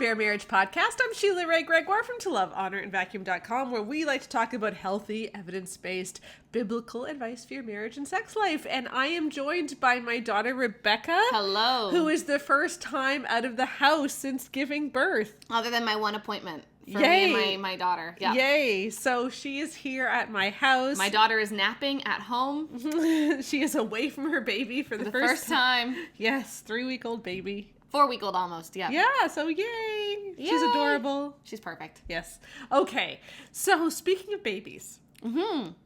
Bare Marriage Podcast. I'm Sheila Ray Gregoire from ToLoveHonorAndVacuum.com, where we like to talk about healthy, evidence-based, biblical advice for your marriage and sex life. And I am joined by my daughter, Rebecca. Hello. Who is the first time out of the house since giving birth. Other than my one appointment for Yay. me and my daughter. Yeah. Yay. So she is here at my house. My daughter is napping at home. She is away from her baby for the first time. Yes, 3-week-old baby. 4-week-old almost, yeah. Yeah, so yay. She's adorable. She's perfect. Yes. Okay, so speaking of babies,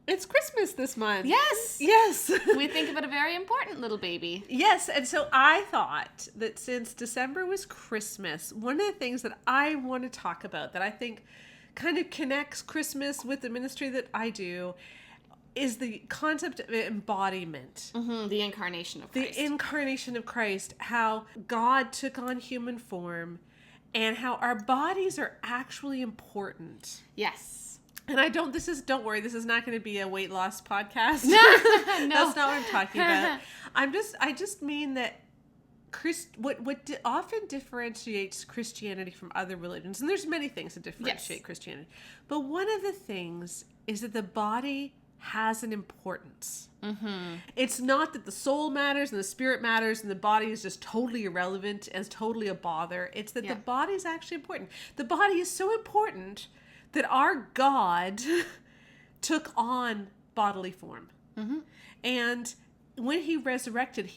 it's Christmas this month. Yes. Yes. We think about a very important little baby. Yes, and so I thought that since December was Christmas, one of the things that I want to talk about that I think kind of connects Christmas with the ministry that I do is the concept of embodiment. The incarnation of Christ. The incarnation of Christ, how God took on human form and how our bodies are actually important. Yes. And don't worry, this is not going to be a weight loss podcast. No. That's not what I'm talking about. I just mean that often differentiates Christianity from other religions, and there's many things that differentiate Christianity, but one of the things is that the body has an importance. It's not that the soul matters and the spirit matters and the body is just totally irrelevant and is totally a bother. It's that the body is actually important. The body is so important that our God took on bodily form. And when he resurrected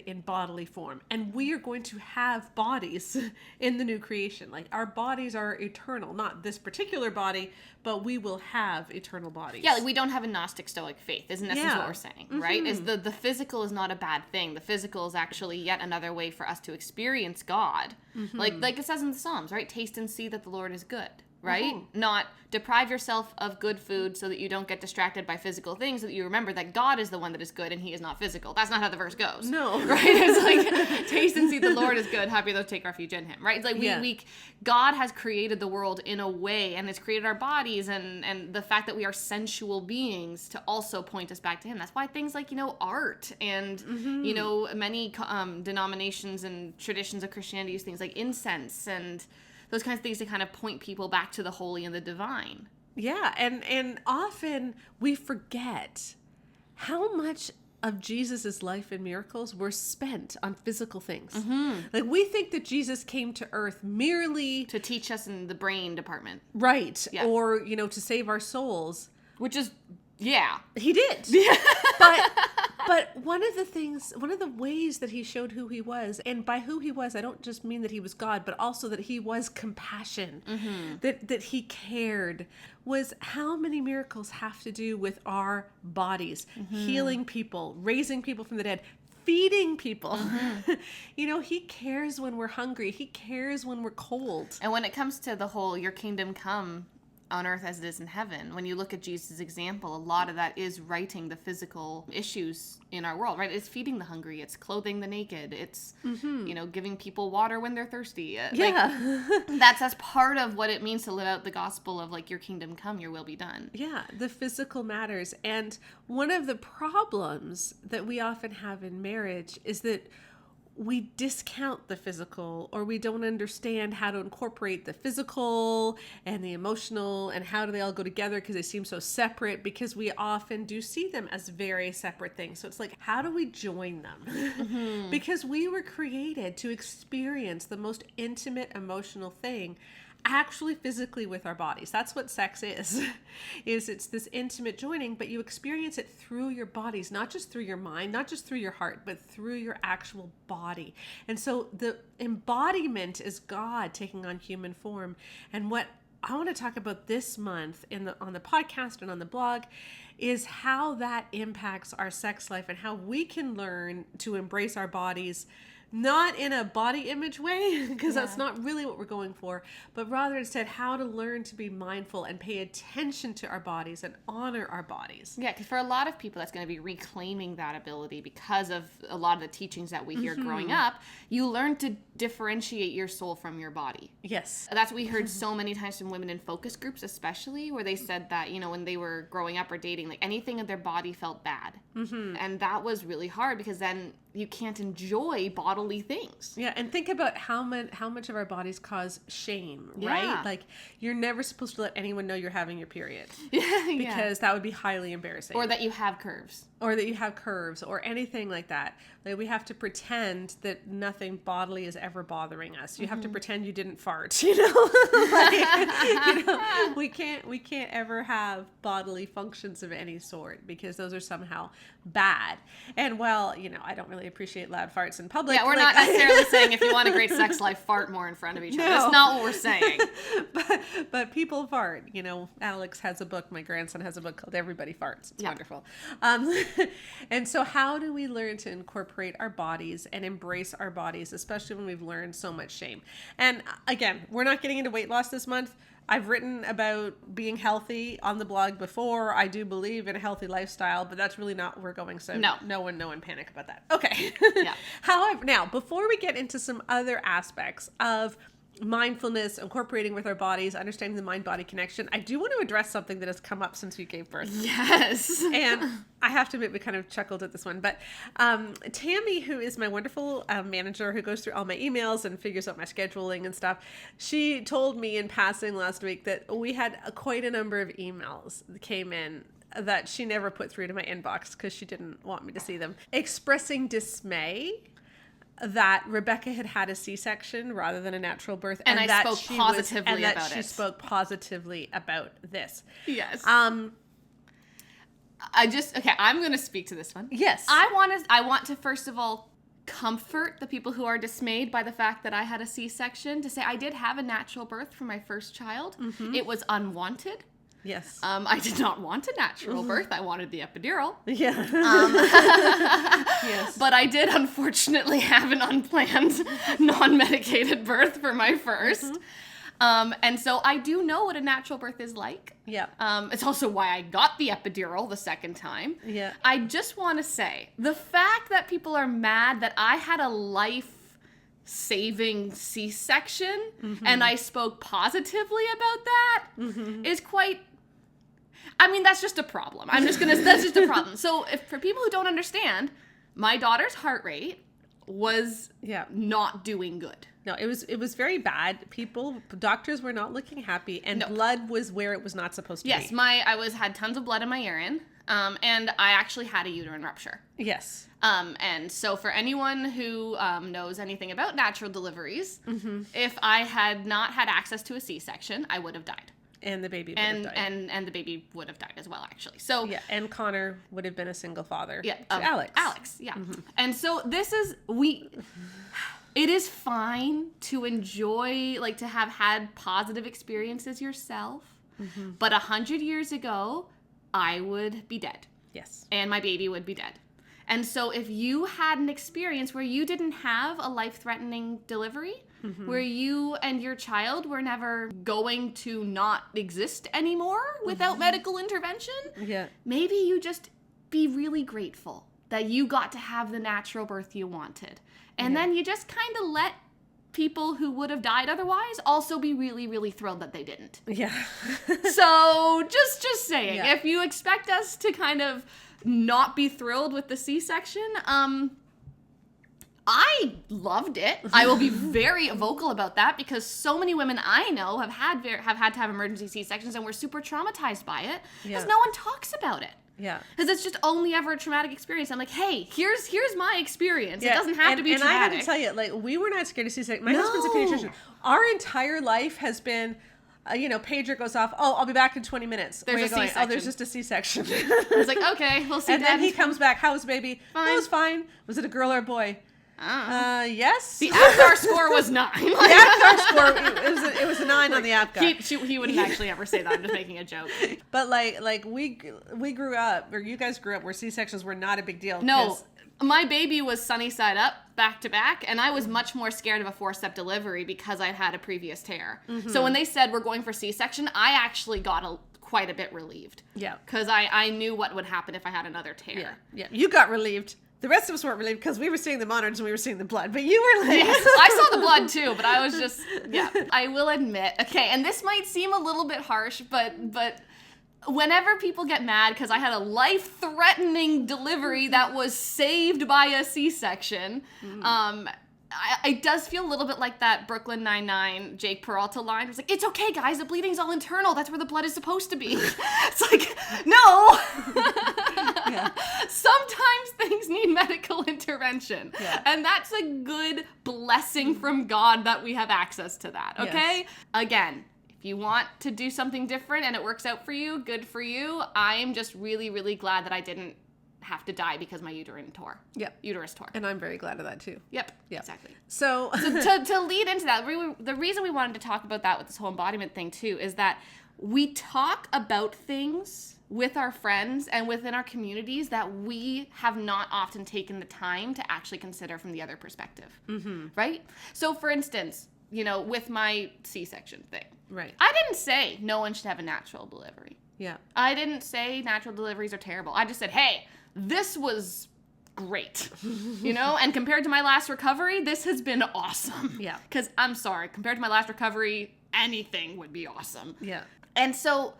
in bodily form. And we are going to have bodies in the new creation. Like, our bodies are eternal. Not this particular body, but we will have eternal bodies. Yeah, like we don't have a Gnostic Stoic faith, isn't that what we're saying, right? Is the physical is not a bad thing. The physical is actually yet another way for us to experience God. Like it says in the Psalms, right? Taste and see that the Lord is good. Right? Not deprive yourself of good food so that you don't get distracted by physical things, so that you remember that God is the one that is good and he is not physical. That's not how the verse goes. No. Right? It's like, taste and see the Lord is good. Happy those take refuge in him. Right? It's like God has created the world in a way and has created our bodies and the fact that we are sensual beings to also point us back to him. That's why things like, art and, many denominations and traditions of Christianity use things like incense and those kinds of things to kind of point people back to the holy and the divine. Yeah, and often we forget how much of Jesus' life and miracles were spent on physical things. Like, we think that Jesus came to earth merely to teach us in the brain department. Right. Yeah. Or, to save our souls. Which is, yeah. He did. But one of the ways that he showed who he was, and by who he was, I don't just mean that he was God, but also that he was compassion, that he cared, was how many miracles have to do with our bodies, healing people, raising people from the dead, feeding people. He cares when we're hungry. He cares when we're cold. And when it comes to the whole, your kingdom come on earth as it is in heaven, when you look at Jesus' example, a lot of that is righting the physical issues in our world, right? It's feeding the hungry, it's clothing the naked, it's, giving people water when they're thirsty. That's part of what it means to live out the gospel of, like, your kingdom come, your will be done. Yeah, the physical matters. And one of the problems that we often have in marriage is that we discount the physical, or we don't understand how to incorporate the physical and the emotional and how do they all go together because they seem so separate, because we often do see them as very separate things. So it's like, how do we join them? Because we were created to experience the most intimate emotional thing actually physically with our bodies. That's what sex is it's this intimate joining, but you experience it through your bodies, not just through your mind, not just through your heart, but through your actual body. And so the embodiment is God taking on human form. And what I want to talk about this month on the podcast and on the blog is how that impacts our sex life and how we can learn to embrace our bodies, not in a body image way, because that's not really what we're going for, but rather instead how to learn to be mindful and pay attention to our bodies and honor our bodies. Yeah, because for a lot of people, that's going to be reclaiming that ability because of a lot of the teachings that we hear growing up. You learn to differentiate your soul from your body. Yes. That's what we heard so many times from women in focus groups, especially, where they said that, when they were growing up or dating, like anything in their body felt bad. And that was really hard because then you can't enjoy bodily things. Yeah, and think about how much of our bodies cause shame, right? Yeah. Like, you're never supposed to let anyone know you're having your period. Yeah. Because that would be highly embarrassing. Or that you have curves. Or that you have curves, or anything like that. Like, we have to pretend that nothing bodily is ever bothering us. You have to pretend you didn't fart, you know? We can't ever have bodily functions of any sort, because those are somehow bad. And while, I don't really appreciate loud farts in public. Yeah, we're not necessarily saying if you want a great sex life, fart more in front of each other. That's not what we're saying. But people fart. Alex has a book. My grandson has a book called Everybody Farts. It's wonderful. And so how do we learn to incorporate our bodies and embrace our bodies, especially when we've learned so much shame? And again, we're not getting into weight loss this month. I've written about being healthy on the blog before. I do believe in a healthy lifestyle, but that's really not where we're going. So no one panic about that. Okay. Yeah. However, now, before we get into some other aspects of mindfulness, incorporating with our bodies, understanding the mind-body connection, I do want to address something that has come up since you gave birth. Yes. And I have to admit, we kind of chuckled at this one. But Tammy, who is my wonderful manager who goes through all my emails and figures out my scheduling and stuff, she told me in passing last week that we had quite a number of emails that came in that she never put through to my inbox because she didn't want me to see them, expressing dismay that Rebecca had a C-section rather than a natural birth, and that I spoke positively about it. She spoke positively about this. Yes. I'm going to speak to this one. Yes. I want to first of all comfort the people who are dismayed by the fact that I had a C-section, to say I did have a natural birth for my first child. Mm-hmm. It was unwanted. Yes. I did not want a natural birth. I wanted the epidural. Yeah. Yes. But I did unfortunately have an unplanned, non-medicated birth for my first. Mm-hmm. And so I do know what a natural birth is like. Yeah. It's also why I got the epidural the second time. Yeah. I just want to say, the fact that people are mad that I had a life-saving C-section, mm-hmm. and I spoke positively about that, mm-hmm. is quite... that's just a problem. That's just a problem. So for people who don't understand, my daughter's heart rate was not doing good. No, it was very bad. Doctors were not looking happy, and blood was where it was not supposed to be. Yes, I had tons of blood in my urine, and I actually had a uterine rupture. Yes. And so for anyone who knows anything about natural deliveries, mm-hmm. if I had not had access to a C-section, I would have died. And the baby would have died. And the baby would have died as well, actually. So yeah, and Connor would have been a single father. Yeah, to Alex. Alex, yeah. Mm-hmm. And so it is fine to enjoy, to have had positive experiences yourself. Mm-hmm. But 100 years ago, I would be dead. Yes. And my baby would be dead. And so if you had an experience where you didn't have a life-threatening delivery, mm-hmm. where you and your child were never going to not exist anymore without mm-hmm. medical intervention, maybe you just be really grateful that you got to have the natural birth you wanted. And then you just kind of let people who would have died otherwise also be really, really thrilled that they didn't. Yeah. So just saying, if you expect us to kind of not be thrilled with the C-section, I loved it. I will be very vocal about that, because so many women I know have had to have emergency C-sections and were super traumatized by it because no one talks about it. Yeah. Because it's just only ever a traumatic experience. I'm like, hey, here's my experience. Yeah. It doesn't have to be traumatic. And I have to tell you, we were not scared of C-section. My husband's a pediatrician. Our entire life has been, pager goes off. Oh, I'll be back in 20 minutes. There's a C-section. Oh, there's just a C-section. I was like, okay, we'll see. And then he comes back. How was baby? Fine. It was fine. Was it a girl or a boy? Yes. The APGAR score was 9. The APGAR score, it was a 9 on the APGAR. He wouldn't actually ever say that. I'm just making a joke. But we grew up, or you guys grew up, where C-sections were not a big deal. No, my baby was sunny side up, back to back, and I was much more scared of a forceps delivery because I'd had a previous tear. Mm-hmm. So when they said we're going for C-section, I actually got quite a bit relieved. Yeah. Because I knew what would happen if I had another tear. Yeah. You got relieved. The rest of us weren't relieved because we were seeing the monitors and we were seeing the blood. But you were like... Yes, I saw the blood too, but I was just... Yeah, I will admit. Okay, and this might seem a little bit harsh, but whenever people get mad because I had a life-threatening delivery that was saved by a C-section, it does feel a little bit like that Brooklyn Nine-Nine Jake Peralta line. It's like, it's okay, guys. The bleeding's all internal. That's where the blood is supposed to be. It's like, no. Sometimes things need medical intervention. Yeah. And that's a good blessing from God that we have access to that, okay? Yes. Again, if you want to do something different and it works out for you, good for you. I'm just really, really glad that I didn't have to die because my uterus tore. And I'm very glad of that too. Yep. Exactly. So to lead into that, the reason we wanted to talk about that with this whole embodiment thing too is that we talk about things with our friends and within our communities that we have not often taken the time to actually consider from the other perspective. Mm-hmm. Right? So for instance, with my C-section thing. Right. I didn't say no one should have a natural delivery. Yeah. I didn't say natural deliveries are terrible. I just said, hey, this was great, and compared to my last recovery, this has been awesome. Yeah. Because I'm sorry, compared to my last recovery, anything would be awesome. Yeah. And so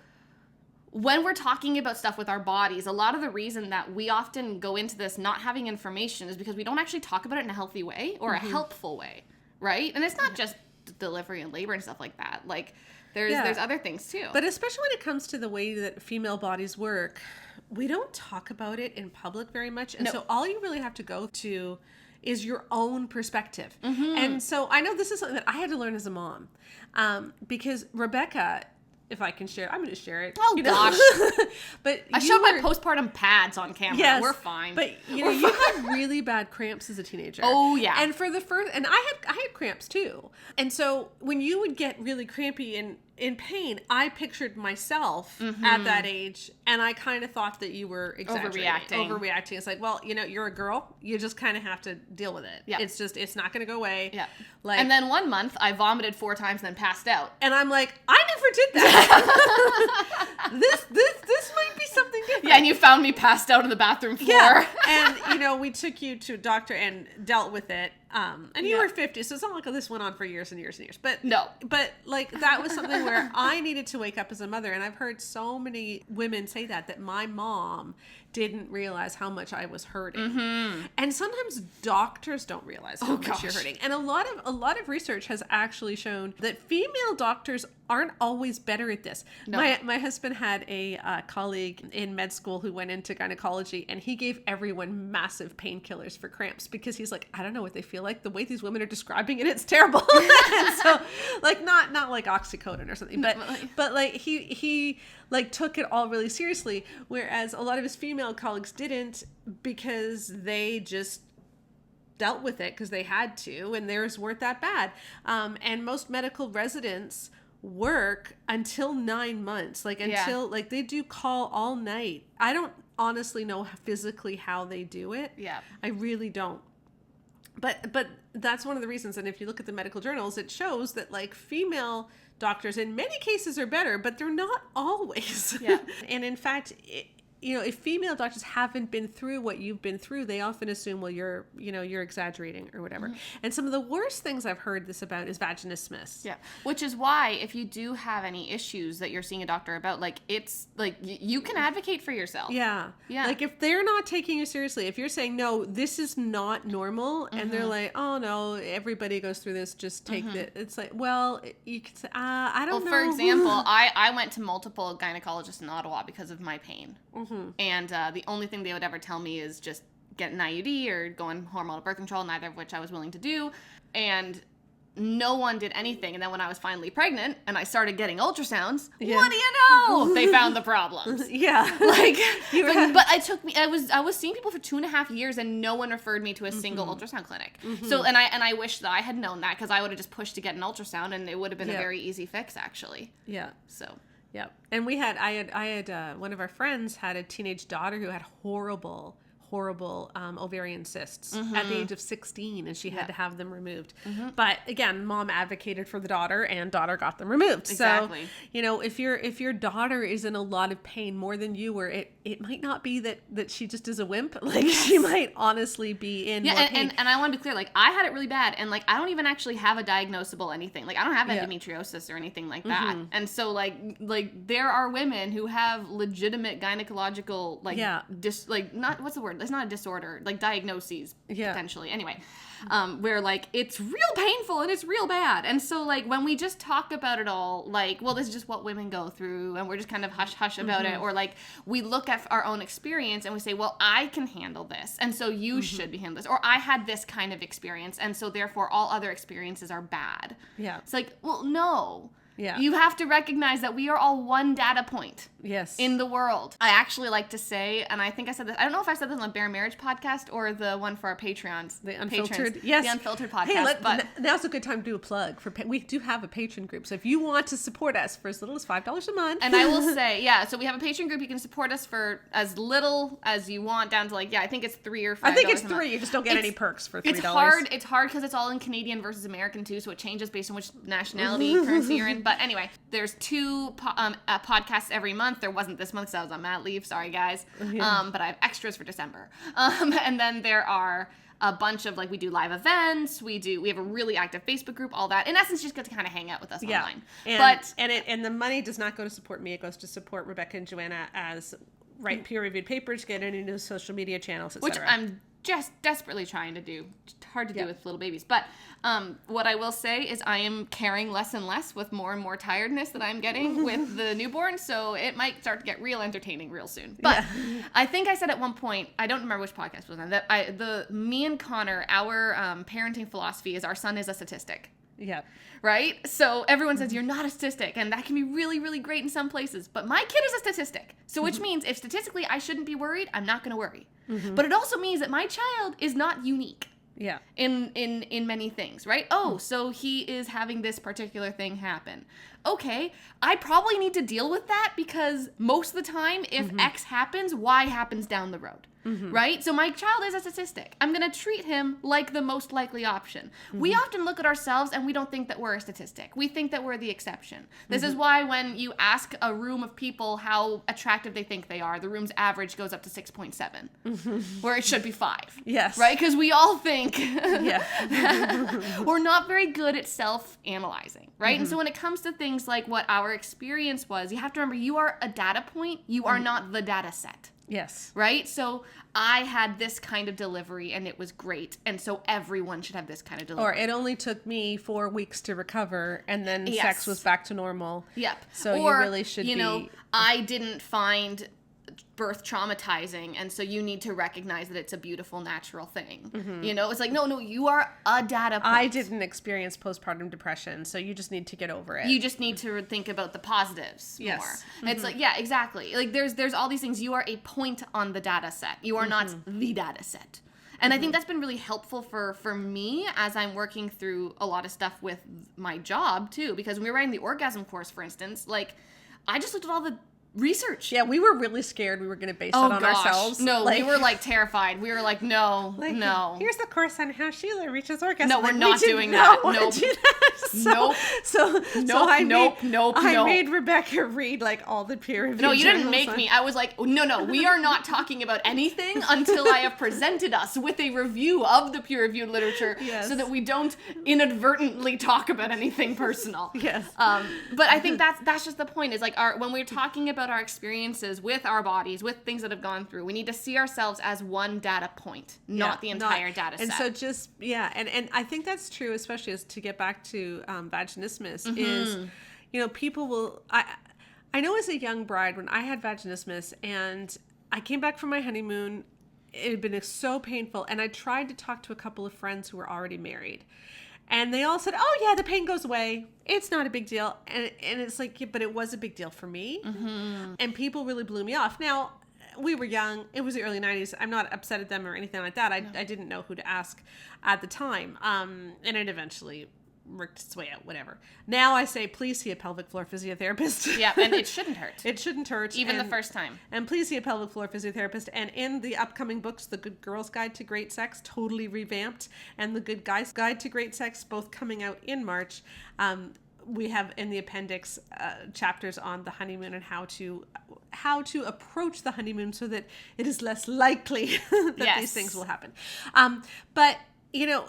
when we're talking about stuff with our bodies, a lot of the reason that we often go into this not having information is because we don't actually talk about it in a healthy way or a helpful way, right? And it's not just delivery and labor and stuff like that. Like, there's other things too. But especially when it comes to the way that female bodies work, we don't talk about it in public very much. And so all you really have to go to is your own perspective. Mm-hmm. And so I know this is something that I had to learn as a mom, because Rebecca, if I can share, I'm going to share it. Oh, gosh. But I showed my postpartum pads on camera. Yes, we're fine. But you had really bad cramps as a teenager. Oh, yeah. And for the first, and I had cramps too. And so when you would get really crampy and in pain, I pictured myself at that age, and I kind of thought that you were overreacting. It's like, well, you're a girl. You just kind of have to deal with it. Yeah. It's not going to go away. Yeah. And then one month, I vomited 4 times and then passed out. And I'm like, I never did that. This might be something different. Yeah, and you found me passed out on the bathroom floor. Yeah. And, we took you to a doctor and dealt with it. And you were 50, so it's not like this went on for years and years and years. But no. But that was something where I needed to wake up as a mother, and I've heard so many women say that my mom didn't realize how much I was hurting. Mm-hmm. And sometimes doctors don't realize how much you're hurting. And a lot of research has actually shown that female doctors aren't always better at this. No. My husband had a colleague in med school who went into gynecology, and he gave everyone massive painkillers for cramps because he's like, I don't know what they feel like. The way these women are describing it, it's terrible. And so, not like oxycodone or something, but he took it all really seriously, whereas a lot of his female colleagues didn't, because they just dealt with it because they had to, and theirs weren't that bad. And most medical residents work until 9 months, they do call all night. I don't honestly know physically how they do it. Yeah. I really don't. But that's one of the reasons. And if you look at the medical journals, it shows that female doctors in many cases are better, but they're not always. Yeah. And in fact, if female doctors haven't been through what you've been through, they often assume, well, you're exaggerating or whatever. Mm-hmm. And some of the worst things I've heard this about is vaginismus. Yeah. Which is why if you do have any issues that you're seeing a doctor about, it's you can advocate for yourself. Yeah. Yeah. If they're not taking you seriously, if you're saying, no, this is not normal, and they're like, oh no, everybody goes through this, just take it. It's like, well, you could say, I don't know. Well, for example, I went to multiple gynecologists in Ottawa because of my pain. Mm-hmm. And the only thing they would ever tell me is just get an IUD or go on hormonal birth control, neither of which I was willing to do. And no one did anything. And then when I was finally pregnant and I started getting ultrasounds, what do you know? They found the problems. Yeah. But I was seeing people for 2.5 years and no one referred me to a single ultrasound clinic. Mm-hmm. So, and I wish that I had known that, because I would have just pushed to get an ultrasound and it would have been a very easy fix, actually. Yeah. So. Yeah. And I had one of our friends had a teenage daughter who had horrible horrible ovarian cysts at the age of 16, and she had to have them removed. But again, mom advocated for the daughter, and daughter got them removed. Exactly. So, you know, if your daughter is in a lot of pain more than you were, it might not be that she just is a wimp. Like, she might honestly be in more pain. And I want to be clear, like, I had it really bad, and like, I don't even actually have a diagnosable anything. Like, I don't have endometriosis or anything like that. And so like there are women who have legitimate gynecological, like, not, what's the word? It's not a disorder, like diagnoses potentially. Anyway, where like it's real painful and it's real bad. And so like when we just talk about it all, like, well, this is just what women go through, and we're just kind of hush about it, or like we look at our own experience and we say, well, I can handle this, and so you should be handling this, or I had this kind of experience, and so therefore all other experiences are bad. Yeah, it's like, well, no. Yeah. You have to recognize that we are all one data point in the world. I actually like to say, and I think I said this, I don't know if I said this on the Bare Marriage podcast or the one for our Patreons. The Unfiltered? Patrons. Yes. The Unfiltered podcast. Hey, now's a good time to do a plug. We do have a patron group, so if you want to support us for as little as $5 a month. And I will say, so we have a patron group. You can support us for as little as you want, down to like, I think it's $3 or $5 I think it's $3. You just don't get any perks for $3. It's hard because it's all in Canadian versus American too, so it changes based on which nationality, currency you're in. But anyway, there's 2 podcasts every month. There wasn't this month because I was on mat leave. Sorry, guys. But I have extras for December. And then there are a bunch of, like, we do live events. We have a really active Facebook group, all that. In essence, you just get to kind of hang out with us online. And the money does not go to support me. It goes to support Rebecca and Joanna as write peer-reviewed papers, get into new social media channels, etc. Which I'm just desperately trying to do. It's hard to do with little babies. But what I will say is I am caring less and less with more and more tiredness that I'm getting with the newborn. So it might start to get real entertaining real soon. But I think I said at one point, I don't remember which podcast it was on, that me and Connor, our parenting philosophy is our son is a statistic. Yeah. Right? So everyone says you're not a statistic, and that can be really, really great in some places. But my kid is a statistic. So which means if statistically I shouldn't be worried, I'm not going to worry. But it also means that my child is not unique. Yeah. In many things, right? Oh, so he is having this particular thing happen. Okay, I probably need to deal with that because most of the time, if X happens, Y happens down the road. Right? So my child is a statistic. I'm going to treat him like the most likely option. We often look at ourselves and we don't think that we're a statistic. We think that we're the exception. This is why when you ask a room of people how attractive they think they are, the room's average goes up to 6.7, where it should be 5. Yes. Right? Because we all think we're not very good at self-analyzing, right? And so when it comes to things like what our experience was, you have to remember you are a data point. You are not the data set. Yes. Right? So I had this kind of delivery and it was great. And so everyone should have this kind of delivery. Or it only took me 4 weeks to recover and then sex was back to normal. Yep. So you really should be. You know, I didn't find birth traumatizing, and so you need to recognize that it's a beautiful natural thing. You know, it's like, no, you are a data point. I didn't experience postpartum depression, so you just need to get over it. You just need to think about the positives more. It's like, exactly. Like there's all these things. You are a point on the data set. You are not the data set. And I think that's been really helpful for me as I'm working through a lot of stuff with my job too, because when we were writing the Orgasm course, for instance, like I just looked at all the research. Yeah, we were really scared we were going to base it on ourselves. No, we were like terrified. We were like, no. Here's the course on how Sheila reaches orgasm. No, we're not doing that. Nope. So I made Rebecca read like all the peer review. No, you didn't make me. I was like, no, we are not talking about anything until I have presented us with a review of the peer reviewed literature so that we don't inadvertently talk about anything personal. Yes. But I think that's just the point is like when we're talking about our experiences with our bodies, with things that have gone through, we need to see ourselves as one data point, not the entire data set. And so just, and I think that's true, especially as to get back to Vaginismus, is, you know, people will, I know as a young bride, when I had Vaginismus and I came back from my honeymoon, it had been so painful, and I tried to talk to a couple of friends who were already married. And they all said, oh, yeah, the pain goes away. It's not a big deal. And it's like, but it was a big deal for me. And people really blew me off. Now, we were young. It was the early 90s. I'm not upset at them or anything like that. I didn't know who to ask at the time. And it eventually worked its way out, whatever. Now I say, please see a pelvic floor physiotherapist. Yeah, and it shouldn't hurt. It shouldn't hurt. Even the first time. And please see a pelvic floor physiotherapist. And in the upcoming books, The Good Girl's Guide to Great Sex, totally revamped, and The Good Guy's Guide to Great Sex, both coming out in March. We have in the appendix chapters on the honeymoon and how to approach the honeymoon so that it is less likely that these things will happen. But, you know,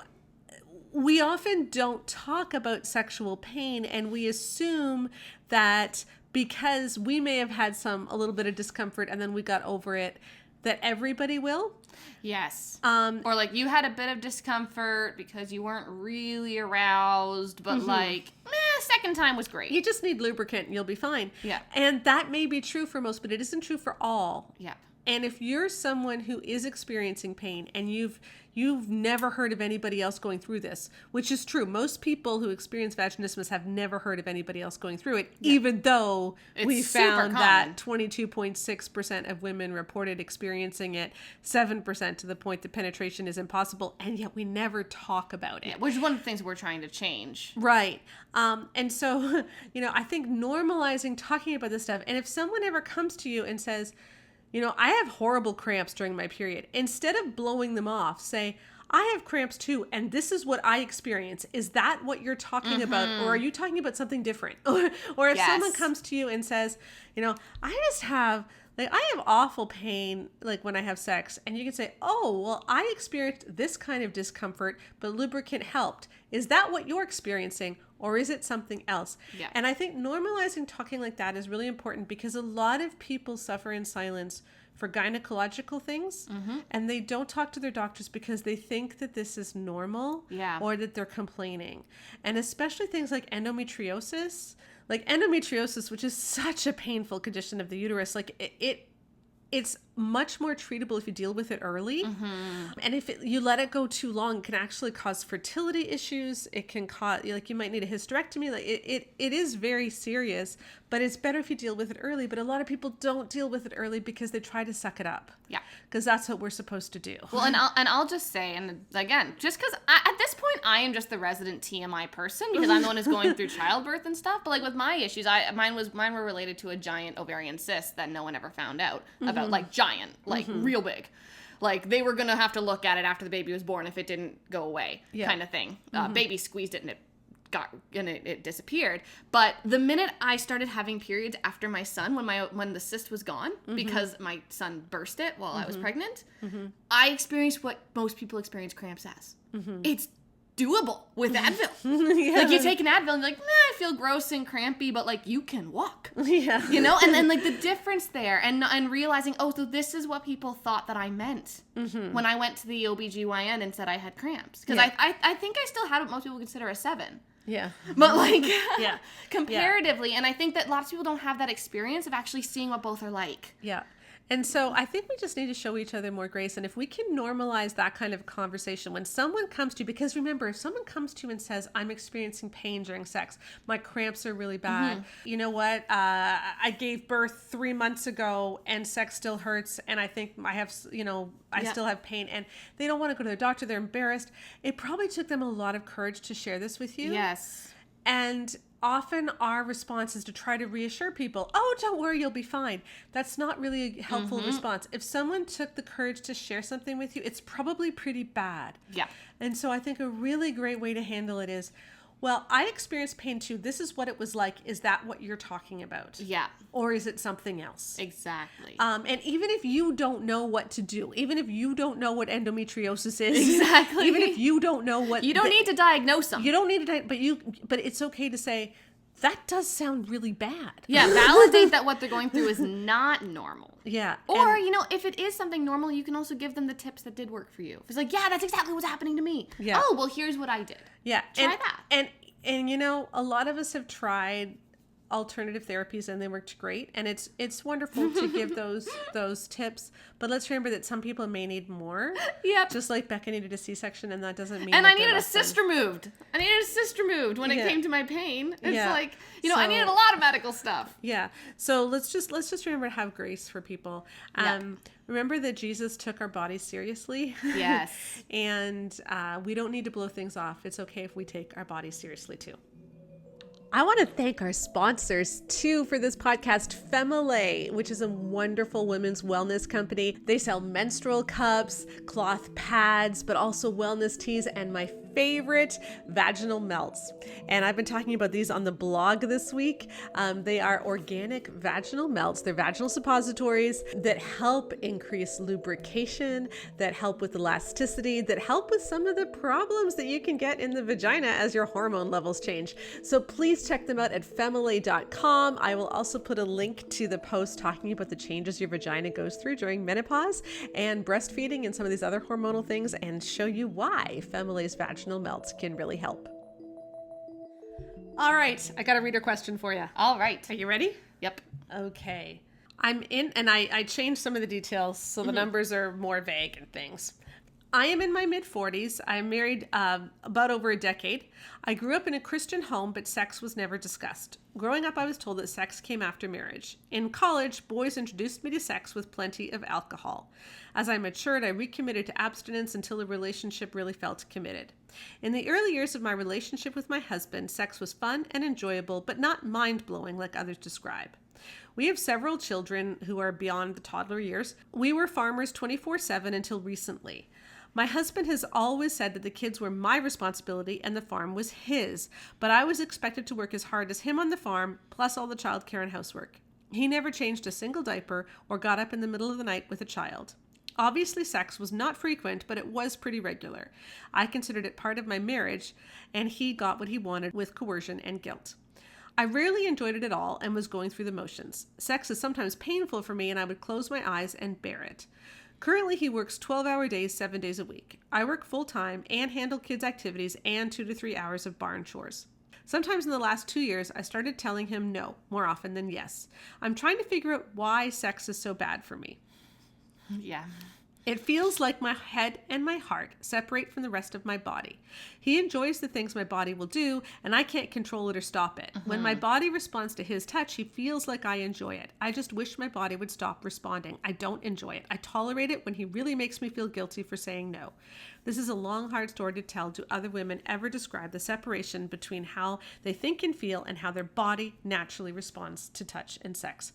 we often don't talk about sexual pain, and we assume that because we may have had a little bit of discomfort and then we got over it, that everybody will. Yes. Or like you had a bit of discomfort because you weren't really aroused, but second time was great. You just need lubricant and you'll be fine. Yeah. And that may be true for most, but it isn't true for all. Yeah. And if you're someone who is experiencing pain and you've never heard of anybody else going through this, which is true. Most people who experience vaginismus have never heard of anybody else going through it, even though we found that 22.6% of women reported experiencing it, 7% to the point that penetration is impossible, and yet we never talk about it. Yeah, which is one of the things we're trying to change. Right. And so, you know, I think normalizing talking about this stuff, and if someone ever comes to you and says, you know, I have horrible cramps during my period, instead of blowing them off, say, I have cramps too, and this is what I experience. Is that what you're talking about? Or are you talking about something different? Or if someone comes to you and says, you know, I have awful pain, like when I have sex, and you can say, oh, well, I experienced this kind of discomfort, but lubricant helped. Is that what you're experiencing? Or is it something else? Yeah. And I think normalizing talking like that is really important because a lot of people suffer in silence for gynecological things, and they don't talk to their doctors because they think that this is normal or that they're complaining. And especially things like endometriosis, which is such a painful condition of the uterus, like it's much more treatable if you deal with it early. And if you let it go too long, it can actually cause fertility issues. It can cause, like, you might need a hysterectomy. Like it is very serious, but it's better if you deal with it early. But a lot of people don't deal with it early because they try to suck it up. Yeah. Because that's what we're supposed to do. Well, and I'll just say, and again, just because at this point I am just the resident TMI person because I'm the one who's going through childbirth and stuff. But like with my issues, mine were related to a giant ovarian cyst that no one ever found out about, like giant, like real big. Like they were gonna have to look at it after the baby was born if it didn't go away, kind of thing. Baby squeezed it and it disappeared. But the minute I started having periods after my son, when the cyst was gone, because my son burst it while I was pregnant, I experienced what most people experience cramps as. It's doable with Advil. Like you take an Advil and you're like, I feel gross and crampy, but like you can walk. You know, and then like the difference there and realizing, oh, so this is what people thought that I meant when I went to the OBGYN and said I had cramps. Because I think I still had what most people consider a 7. Yeah. But like comparatively, and I think that lots of people don't have that experience of actually seeing what both are like. Yeah. And so I think we just need to show each other more grace. And if we can normalize that kind of conversation, when someone comes to you, because remember, if someone comes to you and says, I'm experiencing pain during sex, my cramps are really bad. You know what? I gave birth 3 months ago and sex still hurts. And I think I have, I still have pain, and they don't want to go to their doctor. They're embarrassed. It probably took them a lot of courage to share this with you. Yes. And often our response is to try to reassure people, oh, don't worry, you'll be fine. That's not really a helpful response. If someone took the courage to share something with you, it's probably pretty bad. Yeah. And so I think a really great way to handle it is, well, I experienced pain too. This is what it was like. Is that what you're talking about? Yeah. Or is it something else? Exactly. And even if you don't know what to do, even if you don't know what endometriosis is, even if you don't know what... You don't need to diagnose them. You don't need to but it's okay to say, that does sound really bad. Yeah, validate that what they're going through is not normal. Yeah. Or, if it is something normal, you can also give them the tips that did work for you. If it's like, yeah, that's exactly what's happening to me. Yeah. Oh, well, here's what I did. Yeah. Try that. And a lot of us have tried alternative therapies and they worked great. And it's wonderful to give those tips. But let's remember that some people may need more. Yep. Just like Becca needed a C-section, and that doesn't mean. And I needed a cyst removed. When it came to my pain. It's like, I needed a lot of medical stuff. Yeah. So let's just remember to have grace for people. Remember that Jesus took our bodies seriously. Yes. And we don't need to blow things off. It's okay if we take our bodies seriously too. I want to thank our sponsors too for this podcast, Femile, which is a wonderful women's wellness company. They sell menstrual cups, cloth pads, but also wellness teas, and my favorite, vaginal melts. And I've been talking about these on the blog this week. They are organic vaginal melts. They're vaginal suppositories that help increase lubrication, that help with elasticity, that help with some of the problems that you can get in the vagina as your hormone levels change. So please check them out at femile.com. I will also put a link to the post talking about the changes your vagina goes through during menopause and breastfeeding and some of these other hormonal things, and show you why Femile's vaginal melts can really help. All right, I got a reader question for you. All right. Are you ready? Yep. Okay. I'm in, and I changed some of the details so the numbers are more vague and things. I am in my mid-40s. I'm married about over a decade. I grew up in a Christian home, but sex was never discussed. Growing up, I was told that sex came after marriage. In college, boys introduced me to sex with plenty of alcohol. As I matured, I recommitted to abstinence until the relationship really felt committed. In the early years of my relationship with my husband, sex was fun and enjoyable, but not mind-blowing like others describe. We have several children who are beyond the toddler years. We were farmers 24/7 until recently. My husband has always said that the kids were my responsibility and the farm was his, but I was expected to work as hard as him on the farm, plus all the childcare and housework. He never changed a single diaper or got up in the middle of the night with a child. Obviously, sex was not frequent, but it was pretty regular. I considered it part of my marriage, and he got what he wanted with coercion and guilt. I rarely enjoyed it at all and was going through the motions. Sex is sometimes painful for me, and I would close my eyes and bear it. Currently, he works 12-hour days, 7 days a week. I work full-time and handle kids' activities and 2 to 3 hours of barn chores. Sometimes in the last 2 years, I started telling him no more often than yes. I'm trying to figure out why sex is so bad for me. Yeah. It feels like my head and my heart separate from the rest of my body. He enjoys the things my body will do, and I can't control it or stop it. When my body responds to his touch, he feels like I enjoy it. I just wish my body would stop responding. I don't enjoy it. I tolerate it when he really makes me feel guilty for saying no. This is a long, hard story to tell. Do other women ever describe the separation between how they think and feel and how their body naturally responds to touch and sex?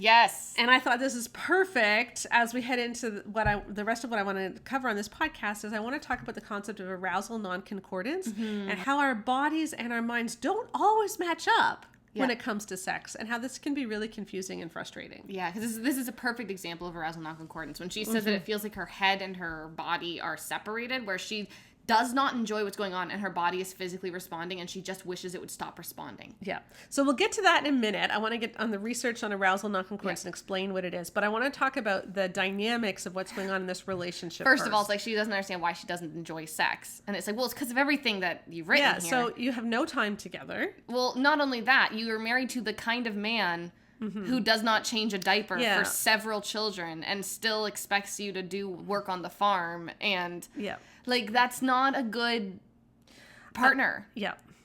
Yes. And I thought this is perfect as we head into the rest of what I want to cover on this podcast is I want to talk about the concept of arousal non-concordance and how our bodies and our minds don't always match up when it comes to sex, and how this can be really confusing and frustrating. Yeah, because this is a perfect example of arousal non-concordance. When she says that it feels like her head and her body are separated, where she does not enjoy what's going on and her body is physically responding and she just wishes it would stop responding. Yeah. So we'll get to that in a minute. I want to get on the research on arousal non-concordance and explain what it is. But I want to talk about the dynamics of what's going on in this relationship First of all, it's like she doesn't understand why she doesn't enjoy sex. And it's like, well, it's because of everything that you've written here. So you have no time together. Well, not only that, you are married to the kind of man who does not change a diaper for several children and still expects you to do work on the farm. And like, that's not a good partner.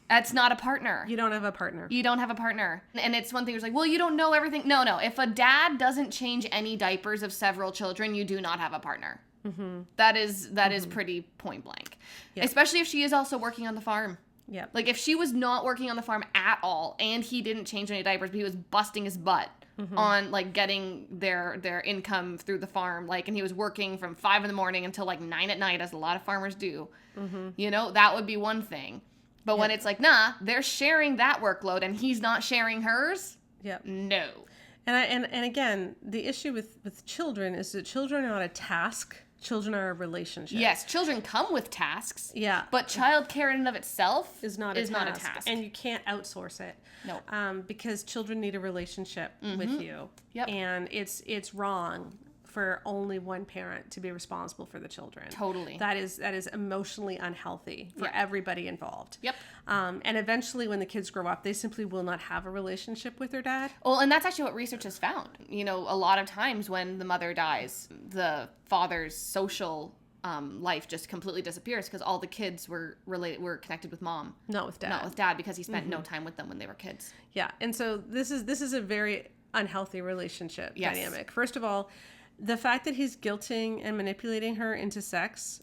That's not a partner. You don't have a partner. You don't have a partner. And it's one thing, it's like, well, you don't know everything. No. If a dad doesn't change any diapers of several children, you do not have a partner. That is pretty point blank. Especially if she is also working on the farm. Like, if she was not working on the farm at all and he didn't change any diapers, but he was busting his butt on, like, getting their income through the farm, like, and he was working from 5 a.m. until, like, 9 p.m, as a lot of farmers do, you know, that would be one thing. But when it's like, nah, they're sharing that workload and he's not sharing hers, no. And again, the issue with children is that children are not a task. Children are a relationship. Yes, children come with tasks. But childcare in and of itself is not a task. And you can't outsource it. No. Because children need a relationship with you. And it's wrong for only one parent to be responsible for the children. Totally. That is emotionally unhealthy for everybody involved. Yep. And eventually when the kids grow up, they simply will not have a relationship with their dad. Well, and that's actually what research has found. A lot of times when the mother dies, the father's social life just completely disappears because all the kids were connected with mom, not with dad, because he spent no time with them when they were kids. Yeah, and so this is a very unhealthy relationship dynamic. First of all, the fact that he's guilting and manipulating her into sex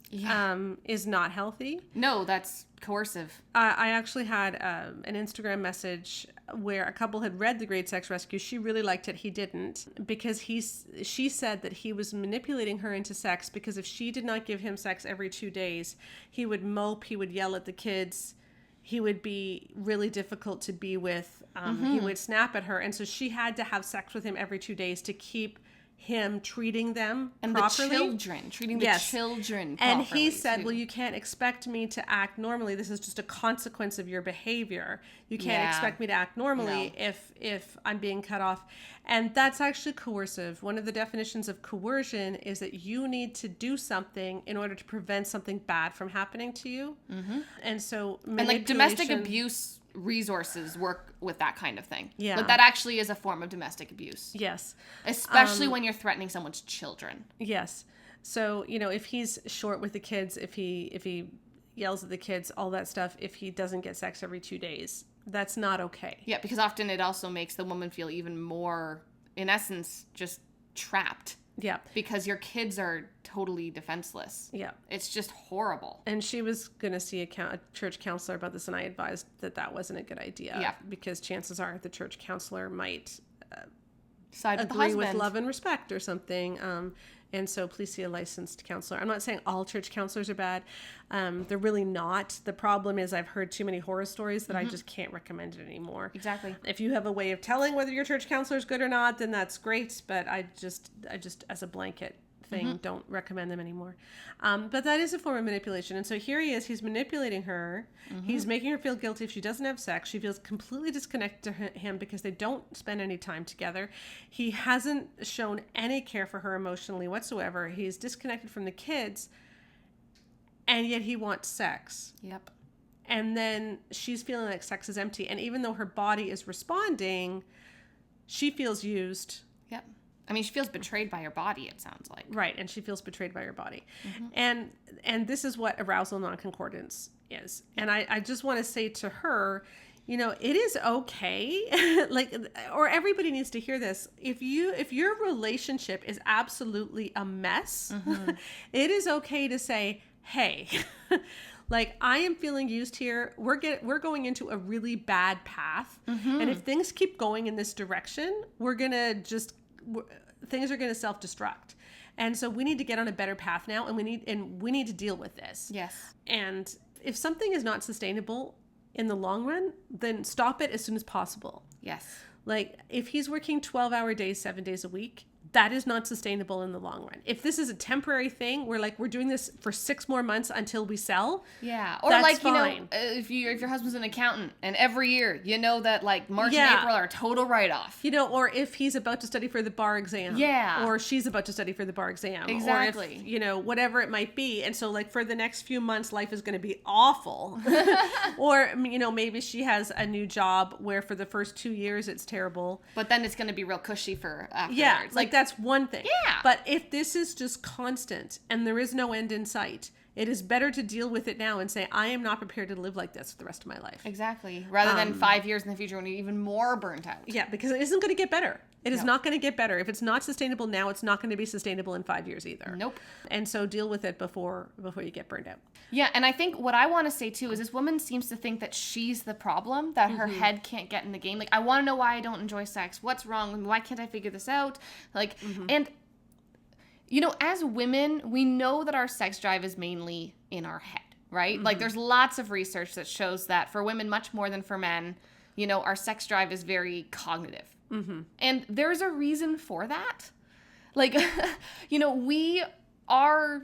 is not healthy. No, that's coercive. I actually had an Instagram message where a couple had read The Great Sex Rescue. She really liked it. He didn't, because she said that he was manipulating her into sex because if she did not give him sex every 2 days, he would mope, he would yell at the kids, he would be really difficult to be with. He would snap at her. And so she had to have sex with him every 2 days to keep him treating them and properly. The children properly. And he said, well, you can't expect me to act normally. This is just a consequence of your behavior. You can't expect me to act normally if I'm being cut off. And that's actually coercive. One of the definitions of coercion is that you need to do something in order to prevent something bad from happening to you. And so domestic abuse resources work with that kind of thing. Yeah. But that actually is a form of domestic abuse. Yes. Especially when you're threatening someone's children. Yes. So, if he's short with the kids, if he yells at the kids, all that stuff, if he doesn't get sex every 2 days, that's not okay. Yeah, because often it also makes the woman feel even more, in essence, just trapped. Yeah. Because your kids are totally defenseless. Yeah. It's just horrible. And she was going to see a church counselor about this, and I advised that wasn't a good idea. Yeah. Because chances are the church counselor might side with agree with love and respect or something. And so please see a licensed counselor. I'm not saying all church counselors are bad. They're really not. The problem is I've heard too many horror stories that I just can't recommend it anymore. Exactly. If you have a way of telling whether your church counselor is good or not, then that's great. But I just as a blanket thing, don't recommend them anymore. But that is a form of manipulation. And so here he is, he's manipulating her. He's making her feel guilty if she doesn't have sex. She feels completely disconnected to him because they don't spend any time together. He hasn't shown any care for her emotionally whatsoever. He's disconnected from the kids, and yet he wants sex. Yep. And then she's feeling like sex is empty. And even though her body is responding, she feels used. Yep. I mean, she feels betrayed by her body, it sounds like. Right, and she feels betrayed by her body. And this is what arousal non-concordance is. And I just want to say to her, it is okay. Or everybody needs to hear this. If your relationship is absolutely a mess, it is okay to say, hey, I am feeling used here. We're going into a really bad path. And if things keep going in this direction, things are going to self-destruct. And so we need to get on a better path now, and we need to deal with this. Yes. And if something is not sustainable in the long run, then stop it as soon as possible. Yes. If he's working 12-hour days, 7 days a week, that is not sustainable in the long run. If this is a temporary thing, we're doing this for 6 more months until we sell. Yeah. Or that's fine. If your husband's an accountant and every year, that March and April are a total write-off. Or if he's about to study for the bar exam. Yeah. Or she's about to study for the bar exam. Exactly. Or if, whatever it might be. And so for the next few months, life is going to be awful. Or, maybe she has a new job where for the first 2 years it's terrible. But then it's going to be real cushy for afterwards. Yeah. That's one thing. Yeah. But if this is just constant and there is no end in sight, it is better to deal with it now and say, I am not prepared to live like this for the rest of my life. Exactly. Rather than 5 years in the future when you're even more burnt out. Yeah, because it isn't going to get better. It is not going to get better. If it's not sustainable now, it's not going to be sustainable in 5 years either. Nope. And so deal with it before you get burned out. Yeah, and I think what I want to say too is this woman seems to think that she's the problem, that her head can't get in the game. I want to know why I don't enjoy sex. What's wrong? Why can't I figure this out? And as women, we know that our sex drive is mainly in our head, right? There's lots of research that shows that for women, much more than for men, our sex drive is very cognitive. And there's a reason for that. We are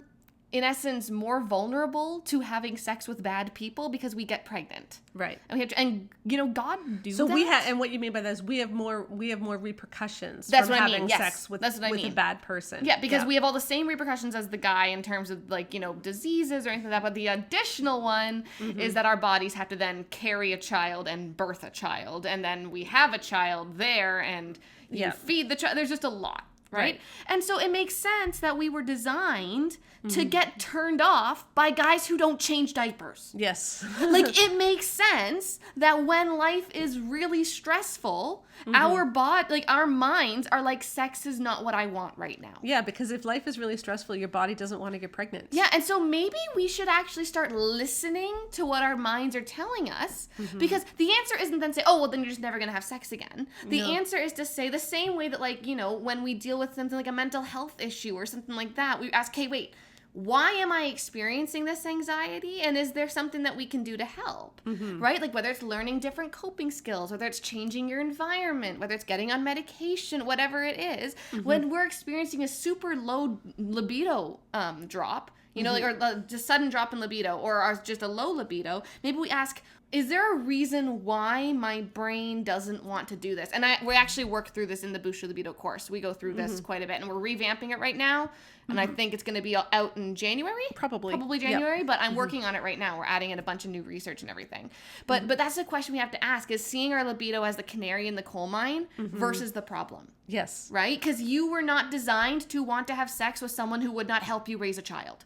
in essence, more vulnerable to having sex with bad people because we get pregnant. Right. And we have to, and you know, God do so that. we have, and what you mean by that is we have more repercussions That's from what I having mean. Yes. sex with That's what I with mean. a bad person. Yeah, because we have all the same repercussions as the guy in terms of, like, you know, diseases or anything like that. But the additional one is that our bodies have to then carry a child and birth a child. And then we have a child there and you feed the child. There's just a lot. Right? And so it makes sense that we were designed to get turned off by guys who don't change diapers. Yes. Like, it makes sense that when life is really stressful, our minds are like, sex is not what I want right now. Yeah, because if life is really stressful, your body doesn't want to get pregnant. Yeah, and so maybe we should actually start listening to what our minds are telling us, because the answer isn't then say, oh, well, then you're just never going to have sex again. The answer is to say the same way that, like, you know, when we deal with something like a mental health issue or something like that, we ask, hey, wait, why am I experiencing this anxiety? And is there something that we can do to help? Right? Like, whether it's learning different coping skills, whether it's changing your environment, whether it's getting on medication, whatever it is, when we're experiencing a super low libido drop, you know, like, or just sudden drop in libido, or just a low libido, maybe we ask, is there a reason why my brain doesn't want to do this? And we actually work through this in the Boost Your Libido course. We go through this quite a bit, and we're revamping it right now. And I think it's going to be out in January. Probably January, but I'm working on it right now. We're adding in a bunch of new research and everything. But that's the question we have to ask, is seeing our libido as the canary in the coal mine versus the problem. Yes. Right? Because you were not designed to want to have sex with someone who would not help you raise a child.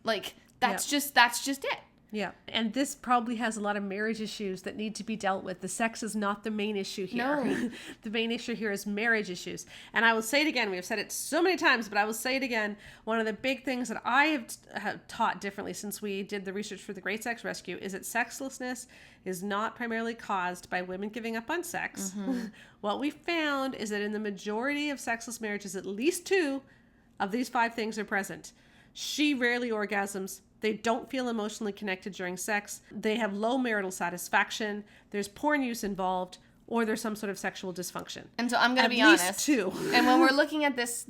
Like, that's just it. Yeah. And this probably has a lot of marriage issues that need to be dealt with. The sex is not the main issue here. No. The main issue here is marriage issues. And I will say it again. We have said it so many times, but I will say it again. One of the big things that I have taught differently since we did the research for the Great Sex Rescue is that sexlessness is not primarily caused by women giving up on sex. What we found is that in the majority of sexless marriages, at least 2 of these 5 things are present. She rarely orgasms. They don't feel emotionally connected during sex. They have low marital satisfaction. There's porn use involved, or there's some sort of sexual dysfunction. And so I'm going to be honest. At least 2. And when we're looking at this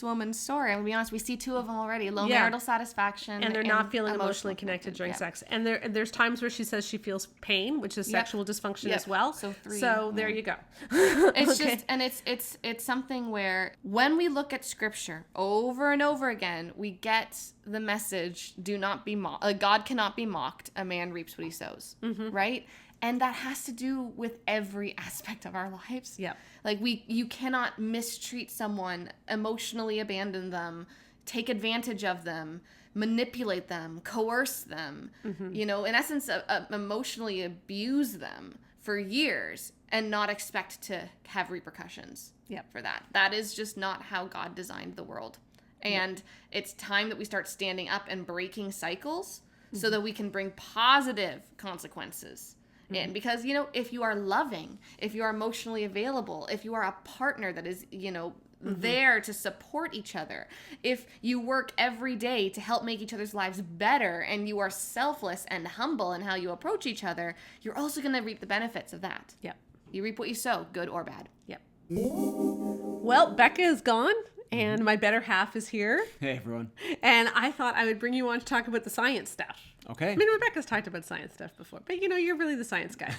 woman's story, I'm going to be honest, we see 2 of them already. Low marital satisfaction. And they're not feeling emotionally connected during sex. And there's times where she says she feels pain, which is sexual dysfunction as well. So 3. So there you go. It's just, and it's something where when we look at scripture over and over again, we get the message, do not be mocked. God cannot be mocked. A man reaps what he sows. Right? And that has to do with every aspect of our lives. Yeah. Like, you cannot mistreat someone, emotionally abandon them, take advantage of them, manipulate them, coerce them, you know, in essence, emotionally abuse them for years and not expect to have repercussions for that. That is just not how God designed the world. And it's time that we start standing up and breaking cycles so that we can bring positive consequences in. Because, you know, if you are loving, if you are emotionally available, if you are a partner that is, you know, there to support each other, if you work every day to help make each other's lives better, and you are selfless and humble in how you approach each other, you're also going to reap the benefits of that. Yep. You reap what you sow, good or bad. Yep. Well, Becca is gone. And my better half is here. Hey, everyone. And I thought I would bring you on to talk about the science stuff. Okay. I mean, Rebecca's talked about science stuff before, but, you know, you're really the science guy.